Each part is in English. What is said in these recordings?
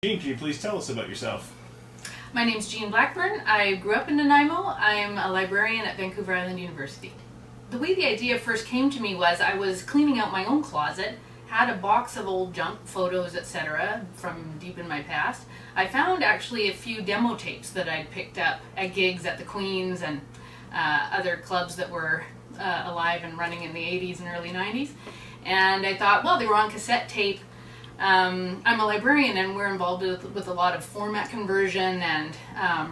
Jean, can you please tell us about yourself? My name's Jean Blackburn. I grew up in Nanaimo. I'm a librarian at Vancouver Island University. The way the idea first came to me was I was cleaning out my own closet, had a box of old junk, photos, etc. from deep in my past. I found actually a few demo tapes that I'd picked up at gigs at the Queens and other clubs that were alive and running in the 80s and early 90s. And I thought, well, they were on cassette tape. I'm a librarian and we're involved with a lot of format conversion and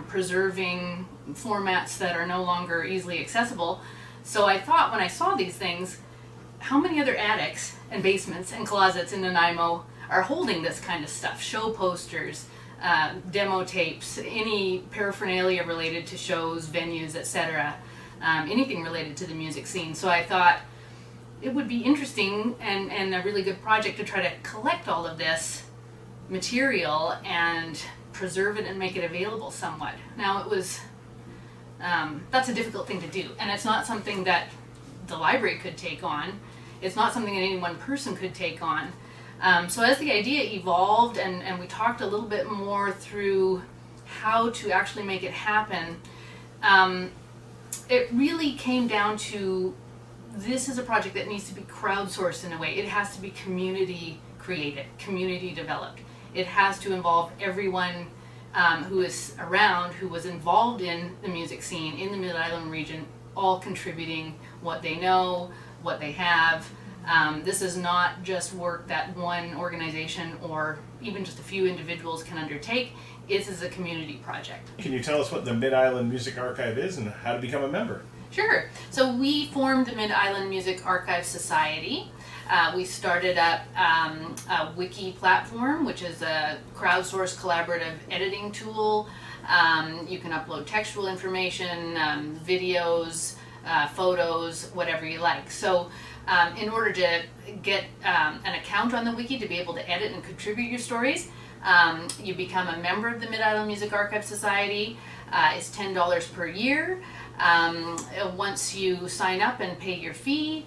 preserving formats that are no longer easily accessible. So I thought when I saw these things, how many other attics and basements and closets in Nanaimo are holding this kind of stuff? Show posters, demo tapes, any paraphernalia related to shows, venues, etc. Anything related to the music scene. So I thought it would be interesting and a really good project to try to collect all of this material and preserve it and make it available somewhat. Now it was, that's a difficult thing to do, and it's not something that the library could take on. It's not something that any one person could take on. So as the idea evolved and we talked a little bit more through how to actually make it happen, it really came down to this is a project that needs to be crowdsourced in a way. It has to be community created, community developed. It has to involve everyone who is around, who was involved in the music scene in the Mid-Island region, all contributing what they know, what they have. This is not just work that one organization or even just a few individuals can undertake. This is a community project. Can you tell us what the Mid-Island Music Archive is and how to become a member? Sure. So we formed the Mid-Island Music Archive Society. We started up a wiki platform, which is a crowdsourced collaborative editing tool. You can upload textual information, videos, photos, whatever you like. So in order to get an account on the wiki, to be able to edit and contribute your stories, you become a member of the Mid-Island Music Archive Society. It's $10 per year. Once you sign up and pay your fee,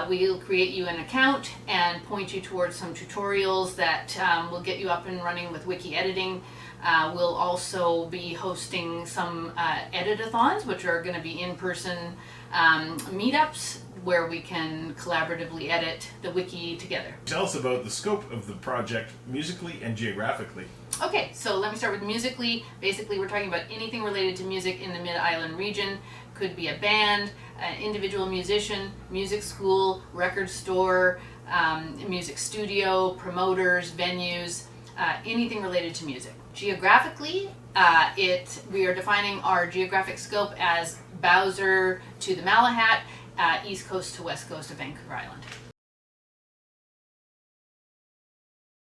we'll create you an account and point you towards some tutorials that will get you up and running with wiki editing. We'll also be hosting some edit-a-thons, which are going to be in-person meetups where we can collaboratively edit the wiki together. Tell us about the scope of the project musically and geographically. Okay, so let me start with musically. Basically, we're talking about anything related to music in the Mid-Island region. Could be a band, an individual musician, music school, record store, music studio, promoters, venues, anything related to music. Geographically, we are defining our geographic scope as Bowser to the Malahat, East Coast to West Coast of Vancouver Island.